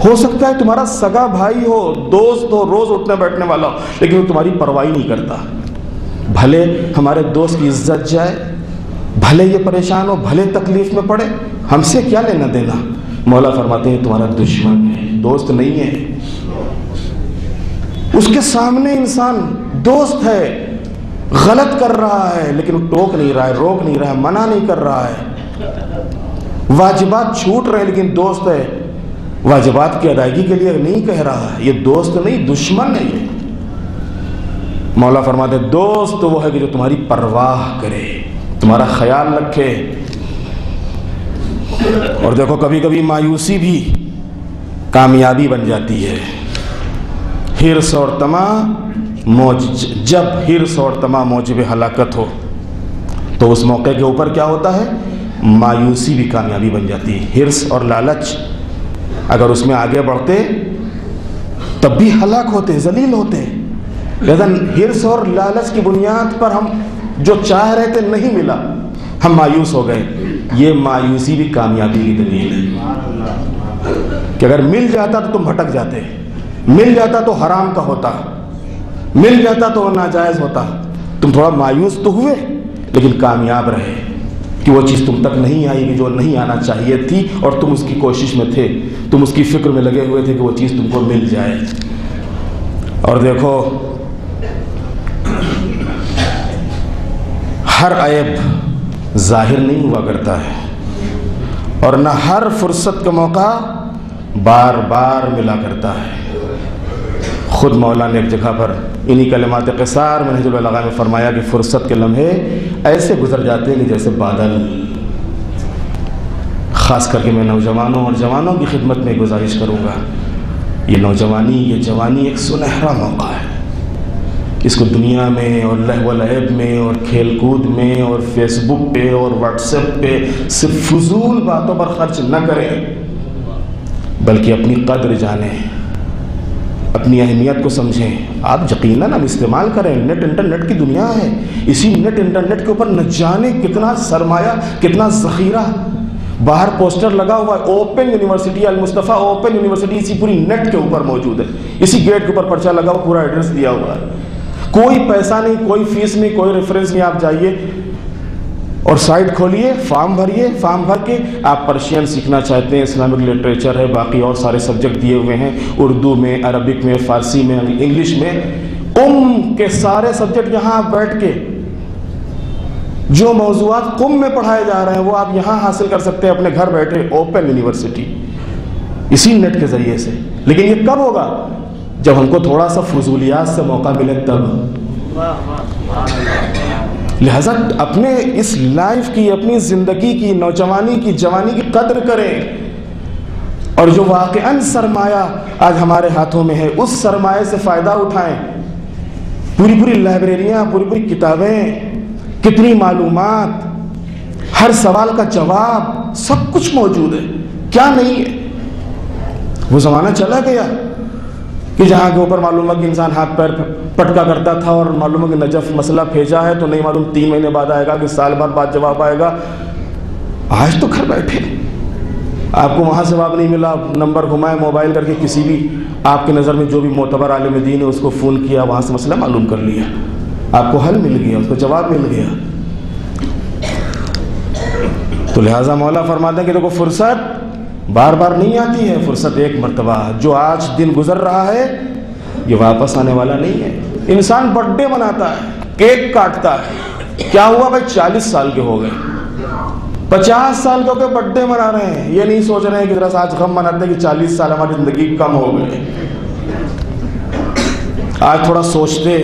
ہو سکتا ہے تمہارا سگا بھائی ہو، دوست ہو، روز اٹھنے بیٹھنے والا ہو، لیکن وہ تمہاری پرواہی نہیں کرتا۔ بھلے ہمارے دوست کی عزت جائے، بھلے یہ پریشان ہو، بھلے تکلیف میں پڑے، ہم سے کیا لینا دینا؟ مولا فرماتے ہیں تمہارا دشمن ہے، دوست نہیں ہے۔ اس کے سامنے انسان دوست ہے، غلط کر رہا ہے لیکن ٹوک نہیں رہا ہے، روک نہیں رہا ہے، منع نہیں کر رہا ہے، واجبات چھوٹ رہے لیکن دوست ہے، واجبات کی ادائیگی کے لیے نہیں کہہ رہا ہے۔ یہ دوست نہیں دشمن ہے۔ یہ مولا فرماتے ہیں دوست وہ ہے کہ جو تمہاری پرواہ کرے، تمہارا خیال رکھے۔ اور دیکھو کبھی کبھی مایوسی بھی کامیابی بن جاتی ہے۔ حرص اور طمع جب حرص اور طمع موجب ہلاکت ہو تو اس موقع کے اوپر کیا ہوتا ہے؟ مایوسی بھی کامیابی بن جاتی ہے۔ حرص اور لالچ اگر اس میں آگے بڑھتے تب بھی ہلاک ہوتے، ذلیل ہوتے، لیکن حرص اور لالچ کی بنیاد پر ہم جو چاہ رہے تھے نہیں ملا، ہم مایوس ہو گئے۔ یہ مایوسی بھی کامیابی کی دلیل ہے کہ اگر مل جاتا تو تم بھٹک جاتے، مل جاتا تو حرام کا ہوتا، مل جاتا تو ناجائز ہوتا۔ تم تھوڑا مایوس تو ہوئے لیکن کامیاب رہے کہ وہ چیز تم تک نہیں آئی کہ جو نہیں آنا چاہیے تھی، اور تم اس کی کوشش میں تھے، تم اس کی فکر میں لگے ہوئے تھے کہ وہ چیز تم کو مل جائے۔ اور دیکھو ہر عیب ظاہر نہیں ہوا کرتا ہے، اور نہ ہر فرصت کا موقع بار بار ملا کرتا ہے۔ خود مولا نے ایک جگہ پر انہی کلمات قصار منہج البلاغہ میں فرمایا کہ فرصت کے لمحے ایسے گزر جاتے ہیں کہ جیسے بادل۔ خاص کر کے میں نوجوانوں اور جوانوں کی خدمت میں گزارش کروں گا، یہ نوجوانی، یہ جوانی ایک سنہرا موقع ہے۔ اس کو دنیا میں اور لہو و لعب میں اور کھیل کود میں اور فیس بک پہ اور واٹس ایپ پہ صرف فضول باتوں پر خرچ نہ کریں، بلکہ اپنی قدر جانیں، اپنی اہمیت کو سمجھیں۔ آپ یقیناً اب استعمال کریں، نیٹ انٹرنیٹ کی دنیا ہے، اسی نیٹ انٹرنیٹ کے اوپر نہ جانے کتنا سرمایہ، کتنا ذخیرہ۔ باہر پوسٹر لگا ہوا ہے اوپن یونیورسٹی المصطفیٰ، اوپن یونیورسٹی اسی پوری نیٹ کے اوپر موجود ہے، اسی گیٹ کے اوپر پرچہ لگا ہوا، پورا ایڈریس دیا ہوا ہے، کوئی پیسہ نہیں، کوئی فیس نہیں، کوئی ریفرنس نہیں۔ آپ جائیے اور سائٹ کھولیے، فارم بھریے، فارم بھر کے آپ پرشین سیکھنا چاہتے ہیں، اسلامک لٹریچر ہے، باقی اور سارے سبجیکٹ دیے ہوئے ہیں، اردو میں، عربک میں، فارسی میں، انگلش میں، کے سارے سبجیکٹ یہاں آپ بیٹھ کے جو موضوعات قم میں پڑھائے جا رہے ہیں وہ آپ یہاں حاصل کر سکتے ہیں اپنے گھر بیٹھے، اوپن یونیورسٹی، اسی نیٹ کے ذریعے سے. لیکن یہ کب ہوگا؟ جب ہم کو تھوڑا سا فضولیات سے موقع ملے تب. لہذا اپنے اس لائف کی، اپنی زندگی کی، نوجوانی کی، جوانی کی قدر کریں، اور جو واقعاً سرمایہ آج ہمارے ہاتھوں میں ہے اس سرمایہ سے فائدہ اٹھائیں. پوری پوری لائبریریاں، پوری پوری کتابیں، کتنی معلومات، ہر سوال کا جواب، سب کچھ موجود ہے. کیا نہیں ہے؟ وہ زمانہ چلا گیا کہ جہاں کے اوپر معلوم ہے کہ انسان ہاتھ پیر پٹکا کرتا تھا اور معلوم ہے کہ نجف مسئلہ بھیجا ہے تو نہیں معلوم 3 مہینے بعد آئے گا کہ سال بعد جواب آئے گا. آج تو گھر بیٹھے آپ کو وہاں سے جواب نہیں ملا، نمبر گھمائے موبائل کر کے، کسی بھی آپ کی نظر میں جو بھی معتبر عالم دین ہے اس کو فون کیا، وہاں سے مسئلہ معلوم کر لیا، آپ کو حل مل گیا، اس کو جواب مل گیا. تو لہٰذا مولا فرماتے ہیں کہ دیکھو فرصت بار بار نہیں آتی ہے، فرصت ایک مرتبہ. جو آج دن گزر رہا ہے یہ واپس آنے والا نہیں ہے. انسان برتھ ڈے مناتا ہے، کیک کاٹتا ہے، کیا ہوا بھائی 40 سال کے ہو گئے، 50 سال کے ہو کے برتھ ڈے منا رہے ہیں. یہ نہیں سوچ رہے ہیں کہ ذرا آج غم مناتے ہیں کہ 40 سال ہماری زندگی کم ہو گئے. آج تھوڑا سوچتے،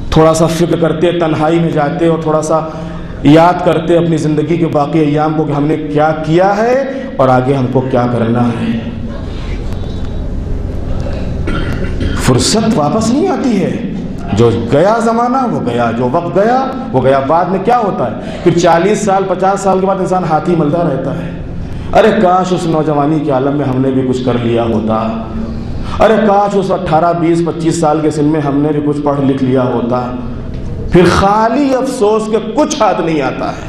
تھوڑا سا فکر کرتے، تنہائی میں جاتے اور تھوڑا سا یاد کرتے اپنی زندگی کے باقی ایام کو کہ ہم نے کیا کیا ہے اور آگے ہم کو کیا کرنا ہے. فرصت واپس نہیں آتی ہے. جو گیا زمانہ وہ گیا، جو وقت گیا وہ گیا. بعد میں کیا ہوتا ہے؟ پھر 40 سال 50 سال کے بعد انسان ہاتھی ملتا رہتا ہے. ارے کاش اس نوجوانی کے عالم میں ہم نے بھی کچھ کر لیا ہوتا، ارے کاش اس 18 20 25 سال کے سن میں ہم نے بھی کچھ پڑھ لکھ لیا ہوتا. پھر خالی افسوس کے کچھ ہاتھ نہیں آتا ہے.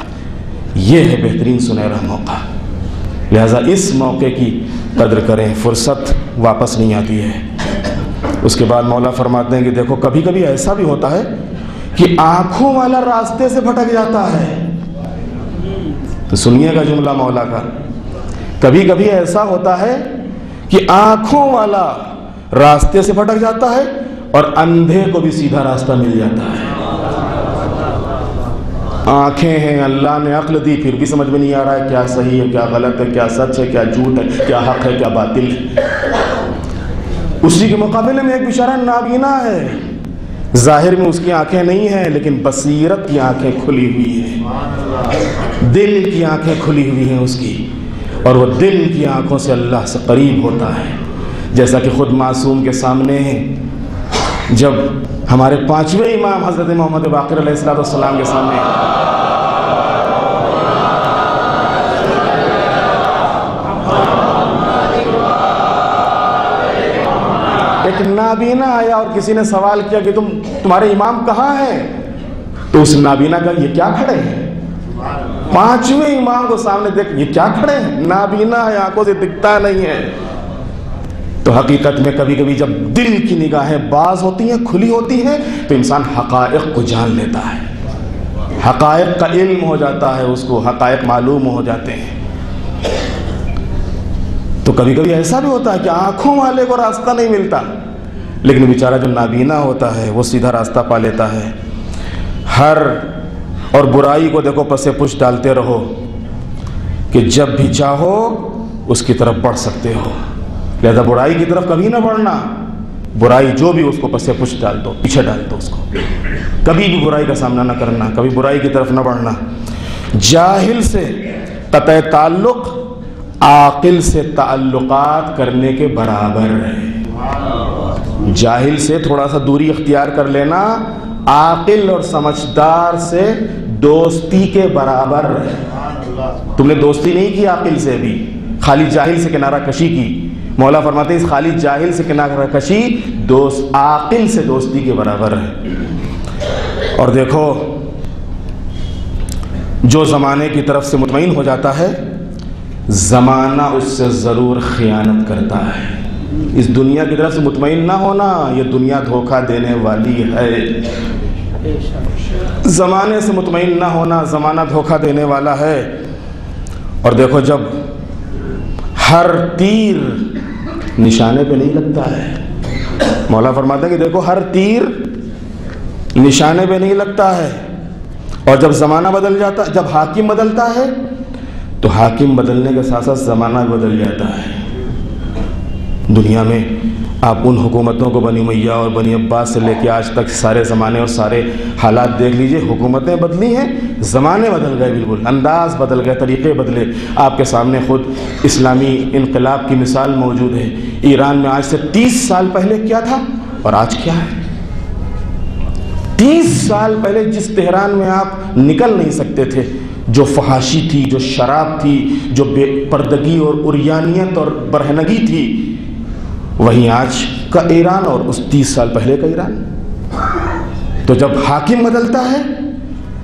یہ ہے بہترین سنہرا موقع. لہذا اس موقع کی قدر کریں، فرصت واپس نہیں آتی ہے. اس کے بعد مولا فرماتے ہیں کہ دیکھو کبھی کبھی ایسا بھی ہوتا ہے کہ آنکھوں والا راستے سے بھٹک جاتا ہے. تو سنیے گا جملہ مولا کا، کبھی کبھی ایسا ہوتا ہے کہ آنکھوں والا راستے سے بھٹک جاتا ہے اور اندھے کو بھی سیدھا راستہ مل جاتا ہے. آنکھیں ہیں، اللہ نے عقل دی، پھر بھی سمجھ میں نہیں آ رہا ہے کیا صحیح ہے، کیا غلط ہے، کیا سچ ہے، کیا جھوٹ ہے، کیا حق ہے، کیا باطل ہے. اسی کے مقابلے میں ایک بیچارہ نابینا ہے، ظاہر میں اس کی آنکھیں نہیں ہیں لیکن بصیرت کی آنکھیں کھلی ہوئی ہیں، دل کی آنکھیں کھلی ہوئی ہیں اس کی، اور وہ دل کی آنکھوں سے اللہ سے قریب ہوتا ہے. جیسا کہ خود معصوم کے سامنے جب ہمارے 5ویں امام حضرت محمد باقر علیہ السلام کے سامنے ایک نابینا آیا اور کسی نے سوال کیا کہ تمہارے امام کہاں ہیں، تو اس نابینا کا یہ کیا کھڑے ہیں. 5ویں امام کو سامنے دیکھ یہ کیا کھڑے ہیں، نابینا ہے، آنکھوں سے دکھتا نہیں ہے. تو حقیقت میں کبھی کبھی جب دل کی نگاہیں باز ہوتی ہیں، کھلی ہوتی ہیں، تو انسان حقائق کو جان لیتا ہے، حقائق کا علم ہو جاتا ہے، اس کو حقائق معلوم ہو جاتے ہیں. تو کبھی کبھی ایسا بھی ہوتا ہے کہ آنکھوں والے کو راستہ نہیں ملتا، لیکن بیچارہ جو نابینا ہوتا ہے وہ سیدھا راستہ پا لیتا ہے. ہر اور برائی کو دیکھو پس پش ڈالتے رہو کہ جب بھی چاہو اس کی طرف بڑھ سکتے ہو. لہذا برائی کی طرف کبھی نہ بڑھنا، برائی جو بھی اس کو پس پش ڈال دو، پیچھے ڈال دو اس کو. کبھی بھی برائی کا سامنا نہ کرنا، کبھی برائی کی طرف نہ بڑھنا. جاہل سے قطع تعلق عاقل سے تعلقات کرنے کے برابر ہے. جاہل سے تھوڑا سا دوری اختیار کر لینا عاقل اور سمجھدار سے دوستی کے برابر ہے. تم نے دوستی نہیں کی عاقل سے، بھی خالی جاہل سے کنارہ کشی کی. مولا فرماتے ہیں اس خالی جاہل سے کنارہ کشی عاقل سے دوستی کے برابر ہے. اور دیکھو جو زمانے کی طرف سے مطمئن ہو جاتا ہے، زمانہ اس سے ضرور خیانت کرتا ہے. اس دنیا کی طرف سے مطمئن نہ ہونا، یہ دنیا دھوکہ دینے والی ہے. زمانے سے مطمئن نہ ہونا، زمانہ دھوکہ دینے والا ہے. اور دیکھو جب ہر تیر نشانے پہ نہیں لگتا ہے، مولا فرماتا ہے کہ دیکھو ہر تیر نشانے پہ نہیں لگتا ہے، اور جب زمانہ بدل جاتا، جب حاکم بدلتا ہے تو حاکم بدلنے کے ساتھ ساتھ زمانہ بدل جاتا ہے۔ دنیا میں آپ ان حکومتوں کو بنی امیہ اور بنی عباس سے لے کے آج تک سارے زمانے اور سارے حالات دیکھ لیجئے، حکومتیں بدلی ہیں، زمانے بدل گئے، بالکل انداز بدل گئے، طریقے بدلے۔ آپ کے سامنے خود اسلامی انقلاب کی مثال موجود ہے۔ ایران میں آج سے 30 سال پہلے کیا تھا اور آج کیا ہے؟ 30 سال پہلے جس تہران میں آپ نکل نہیں سکتے تھے، جو فحاشی تھی، جو شراب تھی، جو بے پردگی اور عریانیت اور برہنگی تھی، وہیں آج کا ایران اور اس 30 سال پہلے کا ایران۔ تو جب حاکم بدلتا ہے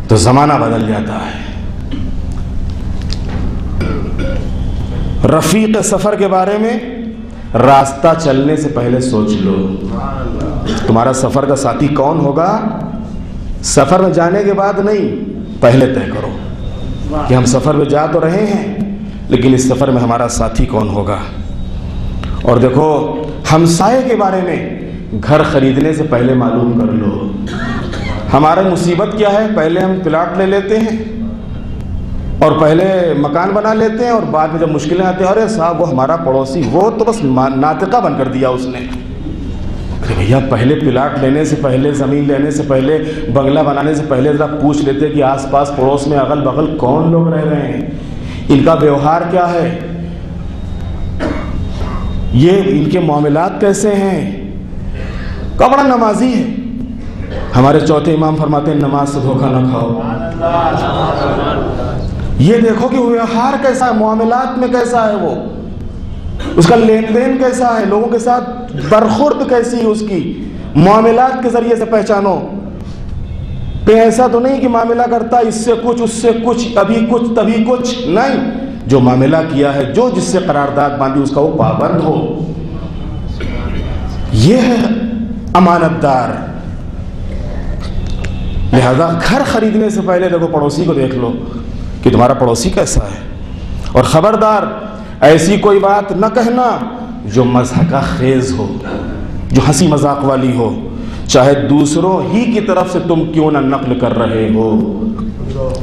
تو زمانہ بدل جاتا ہے۔ رفیق سفر کے بارے میں راستہ چلنے سے پہلے سوچ لو، تمہارا سفر کا ساتھی کون ہوگا؟ سفر میں جانے کے بعد نہیں، پہلے طے کرو کہ ہم سفر میں جا تو رہے ہیں، لیکن اس سفر میں ہمارا ساتھی کون ہوگا۔ اور دیکھو، ہمسائے کے بارے میں گھر خریدنے سے پہلے معلوم کر لو۔ ہمارا مصیبت کیا ہے؟ پہلے ہم پلاٹ لے لیتے ہیں اور پہلے مکان بنا لیتے ہیں، اور بعد میں جب مشکلیں آتی ہیں، ارے صاحب وہ ہمارا پڑوسی، وہ تو بس ناطقہ بن کر دیا اس نے۔ کہ بھیا پہلے پلاٹ لینے سے پہلے، زمین لینے سے پہلے، بنگلہ بنانے سے پہلے ذرا پوچھ لیتے کہ آس پاس پڑوس میں اگل بغل کون لوگ رہ رہے ہیں، ان کا ویوہار کیا ہے، یہ ان کے معاملات کیسے ہیں۔ کا بڑا نمازی ہے، ہمارے چوتھے امام فرماتے ہیں نماز سے دھوکہ نہ کھاؤ۔ یہ دیکھو کہ ویوہار کیسا ہے، معاملات میں کیسا ہے، وہ اس کا لین دین کیسا ہے، لوگوں کے ساتھ برخورد کیسی ہے اس کی، معاملات کے ذریعے سے پہچانو۔ کہ ایسا تو نہیں کہ معاملہ کرتا اس سے کچھ اس سے کچھ، ابھی کچھ تبھی کچھ، نہیں، جو معاملہ کیا ہے، جو جس سے قرارداد باندھی اس کا وہ پابند ہو، یہ ہے امانت دار۔ لہذا گھر خریدنے سے پہلے دیکھو پڑوسی کو دیکھ لو کہ تمہارا پڑوسی کیسا ہے، اور خبردار ایسی کوئی بات نہ کہنا جو مضحکہ خیز ہو، جو ہنسی مذاق والی ہو، چاہے دوسروں ہی کی طرف سے تم کیوں نہ نقل کر رہے ہو۔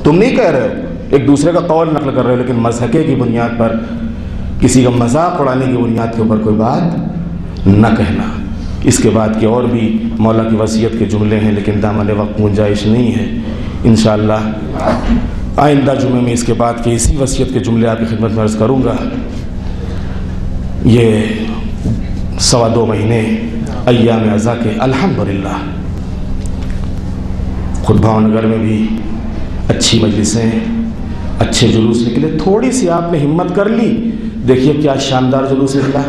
تم نہیں کہہ رہے ہو، ایک دوسرے کا قول نقل کر رہے ہو، لیکن مضحکے کی بنیاد پر، کسی کا مذاق اڑانے کی بنیاد کے اوپر کوئی بات نہ کہنا۔ اس کے بعد کے اور بھی مولا کی وصیت کے جملے ہیں، لیکن دامن وقت گنجائش نہیں ہے۔ انشاءاللہ آئندہ جمعے میں اس کے بعد کے اسی وصیت کے جملے آپ کی خدمت میں عرض کروں گا۔ یہ 2.25 مہینے ایام عزا کے الحمدللہ خود بھاؤ نگر میں بھی اچھی مجلسیں، اچھے جلوس نکلے، تھوڑی سی آپ نے ہمت کر لی، دیکھیے کیا شاندار جلوس نکلا۔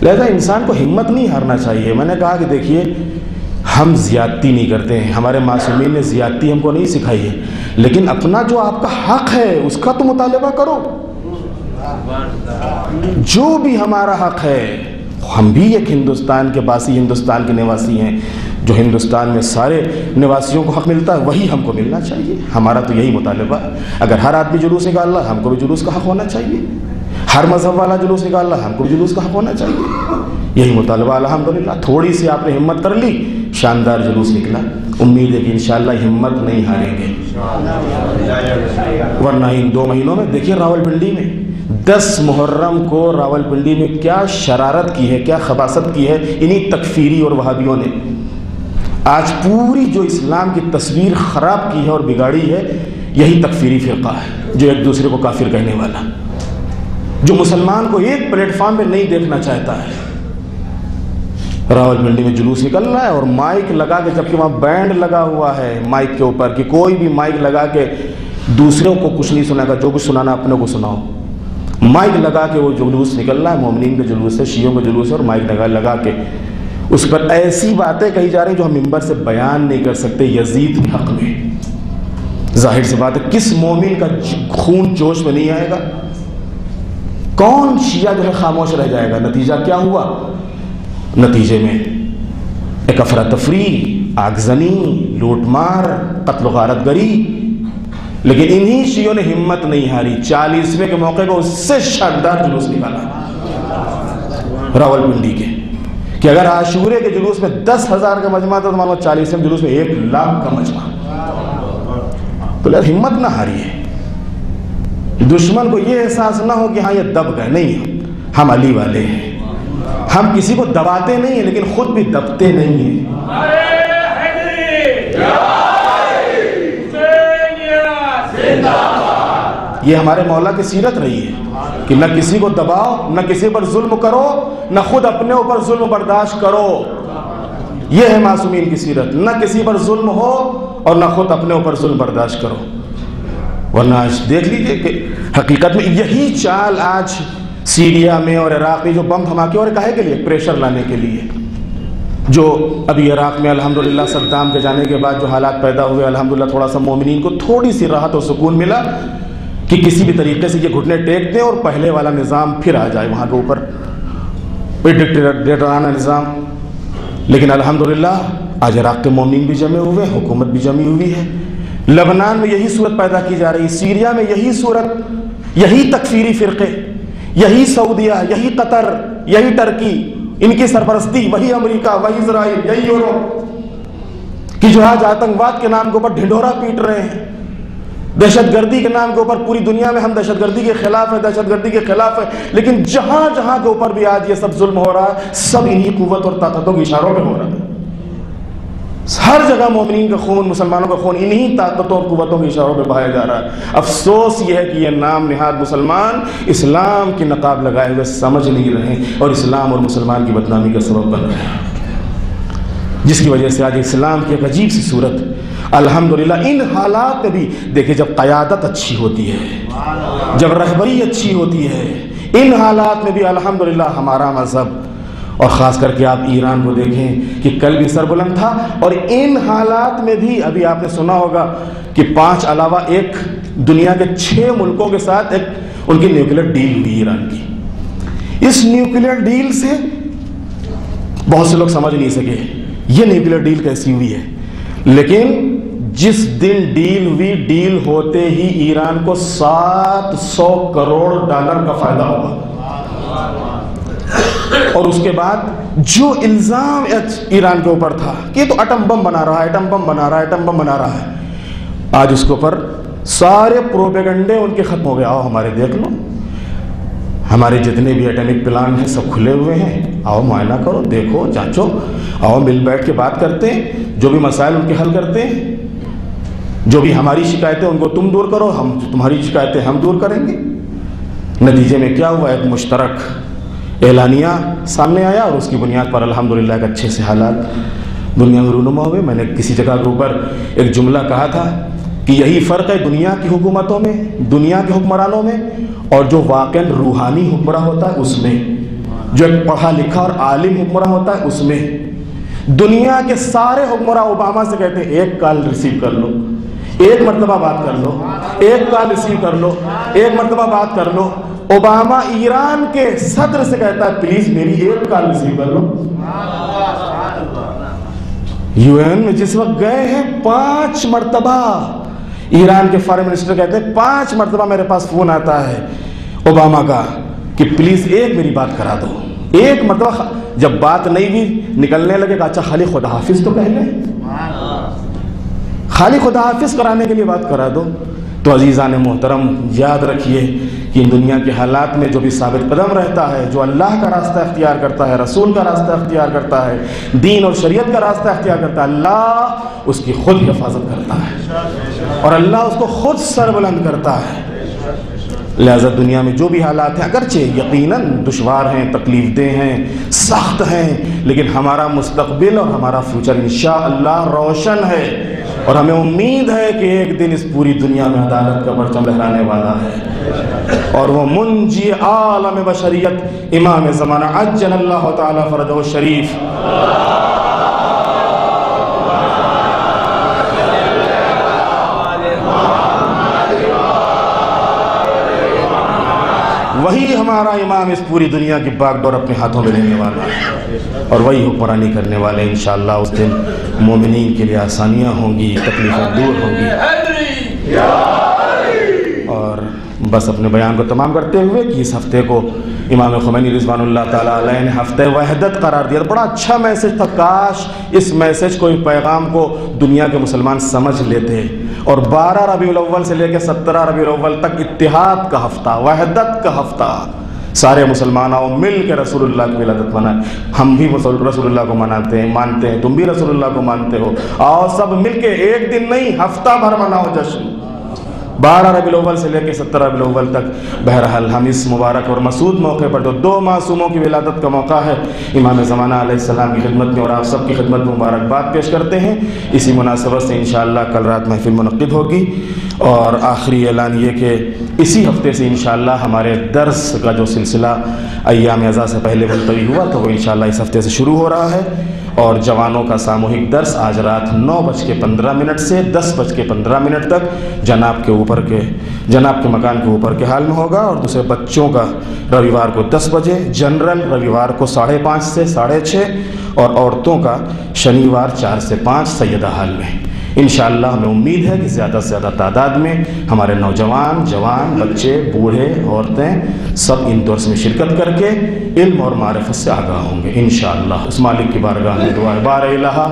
لہذا انسان کو ہمت نہیں ہارنا چاہیے۔ میں نے کہا کہ دیکھیے ہم زیادتی نہیں کرتے ہیں، ہمارے معصومین نے زیادتی ہم کو نہیں سکھائی ہے، لیکن اپنا جو آپ کا حق ہے اس کا تو مطالبہ کرو۔ جو بھی ہمارا حق ہے، ہم بھی ایک ہندوستان کے باسی، ہندوستان کے نواسی ہیں، جو ہندوستان میں سارے نواسیوں کو حق ملتا ہے وہی ہم کو ملنا چاہیے۔ ہمارا تو یہی مطالبہ ہے۔ اگر ہر آدمی جلوس نکال رہا، ہم کو بھی جلوس کا حق ہونا چاہیے۔ ہر مذہب والا جلوس نکال رہا، ہم کو بھی جلوس کا حق ہونا چاہیے۔ یہی مطالبہ الحمدللہ۔ تھوڑی سی آپ نے ہمت کر لی، شاندار جلوس نکلا۔ امید ہے کہ انشاءاللہ ہمت نہیں ہاریں گے، ورنہ ان 2 مہینوں میں دیکھیے راولپنڈی میں 10 محرم کو راولپنڈی میں کیا شرارت کی ہے، کیا خباثت کی ہے انہی تکفیری اور وہابیوں نے۔ آج پوری جو اسلام کی تصویر خراب کی ہے اور بگاڑی ہے، یہی تکفیری فرقہ ہے، جو ایک دوسرے کو کافر کہنے والا، جو مسلمان کو ایک پلیٹ فارم میں نہیں دیکھنا چاہتا ہے۔ راولپنڈی میں جلوس نکل رہا ہے اور مائک لگا کے، جبکہ وہاں بینڈ لگا ہوا ہے مائک کے اوپر کہ کوئی بھی مائک لگا کے دوسروں کو کچھ نہیں سنائے گا، جو کچھ سنانا اپنے کو سناؤ۔ مائک لگا کے وہ جلوس نکل رہا ہے، مومنین کا جلوس ہے، شیعوں کا جلوس ہے، اور مائک لگا کے اس پر ایسی باتیں کہی جا رہی ہیں جو ہم ممبر سے بیان نہیں کر سکتے یزید کے حق میں۔ ظاہر سی بات ہے کس مومن کا خون جوش میں نہیں آئے گا؟ کون شیعہ جو ہے خاموش رہ جائے گا؟ نتیجہ کیا ہوا؟ نتیجے میں ایک افراتفری، آگزنی، لوٹ مار، قتل و غارت گری۔ لیکن انہی شیعوں نے ہمت نہیں ہاری، 40ویں کے موقع کو اس سے شاندار جلوس نکالا راولپنڈی کے، کہ اگر عاشورے کے جلوس میں 10,000 کا مجمع تھا تو مان لو 40ویں جلوس میں 1,00,000 کا مجمع۔ تو یار ہمت نہ ہاریے، دشمن کو یہ احساس نہ ہو کہ ہاں یہ دب گئے، نہیں، ہم علی والے ہیں، ہم کسی کو دباتے نہیں ہیں لیکن خود بھی دبتے نہیں ہیں۔ یہ ہمارے مولا کی سیرت رہی ہے کہ نہ کسی کو دباؤ، نہ کسی پر ظلم کرو، نہ خود اپنے اوپر ظلم برداشت کرو۔ یہ ہے معصومین کی سیرت، نہ کسی پر ظلم ہو اور نہ خود اپنے اوپر ظلم برداشت کرو۔ ورنہ آج دیکھ لیجئے کہ حقیقت میں یہی چال آج سیریا میں اور عراق میں جو بم دھماکے اور کہے کے لیے پریشر لانے کے لیے، جو ابھی عراق میں الحمدللہ صدام کے جانے کے بعد جو حالات پیدا ہوئے، الحمدللہ تھوڑا سا مومنین کو تھوڑی سی راحت اور سکون ملا کہ کسی بھی طریقے سے یہ گھٹنے ٹیک دیں اور پہلے والا نظام پھر آ جائے وہاں کے اوپر، ڈکٹیٹرانہ نظام۔ لیکن الحمدللہ آج عراق کے مومنین بھی جمع ہوئے، حکومت بھی جمی ہوئی ہے، لبنان میں یہی صورت پیدا کی جا رہی ہے، سیریا میں یہی صورت، یہی تکفیری فرقے، یہی سعودیہ، یہی قطر، یہی ٹرکی، ان کی سرپرستی، وہی امریکہ، وہی اسرائیل، یہی یورپ کی جو آج آتنکواد کے نام کے اوپر ڈھنڈورا پیٹ رہے ہیں، دہشت گردی کے نام کے اوپر پوری دنیا میں ہم دہشت گردی کے خلاف ہیں، دہشت گردی کے خلاف ہیں، لیکن جہاں جہاں کے اوپر بھی آج یہ سب ظلم ہو رہا ہے، سب انہی قوت اور طاقتوں کے اشاروں پہ ہو رہا ہے۔ ہر جگہ مومنین کا خون، مسلمانوں کا خون انہی طاقتوں اور قوتوں کے اشاروں پہ بہایا جا رہا ہے۔ افسوس یہ ہے کہ یہ نام نہاد مسلمان اسلام کی نقاب لگائے ہوئے سمجھ نہیں رہے اور اسلام اور مسلمان کی بدنامی کا سبب بن رہے ہیں، جس کی وجہ سے آج اسلام کی ایک عجیب سی صورت الحمدللہ ان حالات میں بھی دیکھیں، جب قیادت اچھی ہوتی ہے، جب رہبری اچھی ہوتی ہے، ان حالات میں بھی الحمدللہ ہمارا مذہب، اور خاص کر کے آپ ایران کو دیکھیں کہ کل بھی سربلند تھا، اور ان حالات میں بھی ابھی آپ نے سنا ہوگا کہ 5 علاوہ ایک دنیا کے 6 ملکوں کے ساتھ ایک ان کی نیوکلیر ڈیل ہوئی ایران کی۔ اس نیوکلیر ڈیل سے بہت سے لوگ سمجھ نہیں سکے یہ نیوکلیر ڈیل کیسی ہوئی ہے، لیکن جس دن ڈیل ہوئی، ڈیل ہوتے ہی ایران کو $700 کروڑ کا فائدہ ہوا، اور اس کے بعد جو الزام ایران کے اوپر تھا کہ یہ تو ایٹم بم بنا رہا ہے، ایٹم بم بنا رہا ہے، ایٹم بم بنا رہا ہے، آج اس کے اوپر سارے پروپیگنڈے ان کے ختم ہو گئے۔ آؤ ہمارے دیکھ لو، ہمارے جتنے بھی ایٹمک پلان ہیں سب کھلے ہوئے ہیں، آؤ معائنہ کرو، دیکھو، جانچو، آؤ مل بیٹھ کے بات کرتے ہیں، جو بھی مسائل ان کے حل کرتے ہیں، جو بھی ہماری شکایتیں ان کو تم دور کرو، ہم تمہاری شکایتیں ہم دور کریں گے۔ نتیجے میں کیا ہوا؟ ایک مشترک اعلانیہ سامنے آیا اور اس کی بنیاد پر الحمدللہ ایک اچھے سے حالات دنیا میں رونما ہوئے۔ میں نے کسی جگہ کے اوپر ایک جملہ کہا تھا کہ یہی فرق ہے دنیا کی حکومتوں میں، دنیا کے حکمرانوں میں، اور جو واقعاً روحانی حکمراں ہوتا ہے اس میں، جو ایک پڑھا لکھا اور عالم حکمراں ہوتا ہے اس میں۔ دنیا کے سارے حکمراں اوباما سے کہتے ہیں ایک کال ریسیو کر لو، ایک مرتبہ بات کر لو، ایک کال ریسیو کر لو، ایک مرتبہ بات کر لو۔ اوباما ایران کے صدر سے کہتا ہے پلیز میری ایک کال ریسیو کر لو۔ یو این میں جس وقت گئے ہیں 5 مرتبہ، ایران کے فارن منسٹر کہتے ہیں 5 مرتبہ میرے پاس فون آتا ہے اوباما کا کہ پلیز ایک میری بات کرا دو۔ ایک مرتبہ جب بات نہیں بھی نکلنے لگے کہ اچھا خالی خدا حافظ تو کہہ لیں، خالی خدا حافظ کرانے کے لیے بات کرا دو۔ تو عزیزان محترم یاد رکھیے کہ ان دنیا کے حالات میں جو بھی ثابت قدم رہتا ہے، جو اللہ کا راستہ اختیار کرتا ہے، رسول کا راستہ اختیار کرتا ہے، دین اور شریعت کا راستہ اختیار کرتا ہے، اللہ اس کی خود حفاظت کرتا ہے اور اللہ اس کو خود سربلند کرتا ہے۔ لہذا دنیا میں جو بھی حالات ہیں اگرچہ یقیناً دشوار ہیں، تکلیف دہ ہیں، سخت ہیں، لیکن ہمارا مستقبل اور ہمارا فیوچر انشاءاللہ روشن ہے، اور ہمیں امید ہے کہ ایک دن اس پوری دنیا میں عدالت کا پرچم لہرانے والا ہے، اور وہ منجی عالم بشریت امام زمانہ عجل اللہ تعالی فرجہ الشریف وہی ہمارا امام اس پوری دنیا کی باغ ڈور اپنے ہاتھوں میں لینے والا ہے، اور وہی حکمرانی کرنے والے انشاءاللہ اس دن مومنین کے لیے آسانیاں ہوں گی، تکلیفیں دور ہوں گی۔ اور بس اپنے بیان کو تمام کرتے ہوئے کہ اس ہفتے کو امام خمینی رضوان اللہ تعالیٰ علیہ نے ہفتہ وحدت قرار دیا، بڑا اچھا میسج تھا، کاش اس میسج کو، اس پیغام کو دنیا کے مسلمان سمجھ لیتے اور 12 ربیع الاول سے لے کے 17 ربیع الاول تک اتحاد کا ہفتہ، وحدت کا ہفتہ، سارے مسلمانوں مل کے رسول اللہ کی ولادت منائیں۔ ہم بھی رسول اللہ کو مناتے ہیں، مانتے ہیں، تم بھی رسول اللہ کو مانتے ہو، آؤ سب مل کے ایک دن نہیں ہفتہ بھر مناؤ جشن، 12 ربیع الاول سے لے کے 17 ربیع الاول تک۔ بہرحال ہم اس مبارک اور مسعود موقع پر جو 2 معصوموں کی ولادت کا موقع ہے، امام زمانہ علیہ السلام کی خدمت میں اور آپ سب کی خدمت میں مبارکباد پیش کرتے ہیں۔ اسی مناسبت سے انشاءاللہ کل رات محفل منعقد ہوگی، اور آخری اعلان یہ کہ اسی ہفتے سے انشاءاللہ ہمارے درس کا جو سلسلہ ایام اعزاز سے پہلے ملتوی ہوا تو وہ انشاءاللہ اس ہفتے سے شروع ہو رہا ہے، اور جوانوں کا ساموہک درس آج رات 9:15 سے 10:15 تک جناب کے مکان کے اوپر کے حال میں ہوگا، اور دوسرے بچوں کا رویوار کو 10 بجے، جنرل رویوار کو 5:30 سے 6:30، اور عورتوں کا شنیوار 4 سے 5 سیدہ حال میں۔ انشاءاللہ ہمیں امید ہے کہ زیادہ سے زیادہ تعداد میں ہمارے نوجوان، جوان، بچے، بوڑھے، عورتیں سب ان درس میں شرکت کر کے علم اور معرفت سے آگاہ ہوں گے انشاءاللہ۔ اس مالک کی بارگاہ میں دعا ہے، بار الہ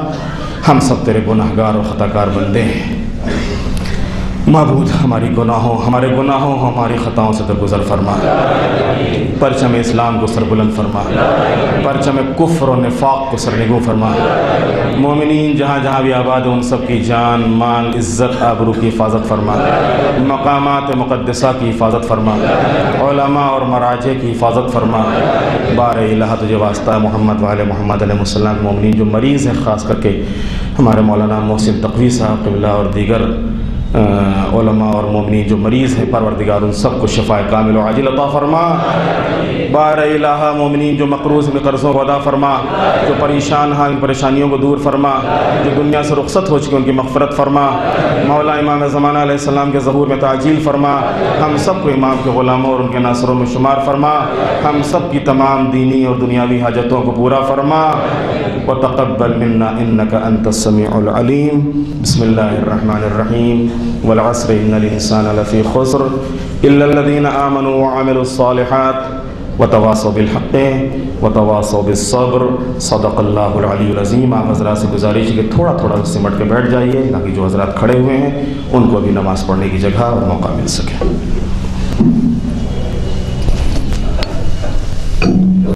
ہم سب تیرے گناہ گار اور خطا کار بندے ہیں، معبود ہمارے گناہوں ہماری خطاؤں سے درگزر فرما، پرچم اسلام کو سربلند فرما، پرچم کفر و نفاق کو سرنگوں فرما، مومنین جہاں جہاں بھی آباد ہیں ان سب کی جان، مال، عزت، آبرو کی حفاظت فرما، مقامات مقدسہ کی حفاظت فرما، علماء اور مراجع کی حفاظت فرما۔ بار الہ تجھے واسطہ ہے محمد وعلی محمد علیہ السلام، مومنین جو مریض ہیں، خاص کر کے ہمارے مولانا محسن تقوی صاحب قبلہ اور دیگر علماء اور مومنین جو مریض ہیں، پروردگار ان سب کو شفاء کامل و عاجل عطا فرما۔ بار الہ مومنین جو مقروض میں قرضوں کو ادا فرما، جو پریشان ہیں ان پریشانیوں کو دور فرما، جو دنیا سے رخصت ہو چکے ان کی مغفرت فرما۔ مولا امام زمانہ علیہ السلام کے ظہور میں تعجیل فرما، ہم سب کو امام کے غلاموں اور ان کے ناصروں میں شمار فرما، ہم سب کی تمام دینی اور دنیاوی حاجتوں کو پورا فرما۔ وتقبل منا انك انت السميع العليم۔ بسم الله الرحمن الرحيم۔ والعصر ان الانسان لفي خسر الا الذين امنوا وعملوا الصالحات وتواصوا بالحق وتواصوا بالصبر۔ صدق اللہ العلی العظیم۔ آپ حضرات سے گزارش ہے کہ تھوڑا تھوڑا سمٹ کے بیٹھ جائیے تاکہ جو حضرات کھڑے ہوئے ہیں ان کو بھی نماز پڑھنے کی جگہ اور موقع مل سکے۔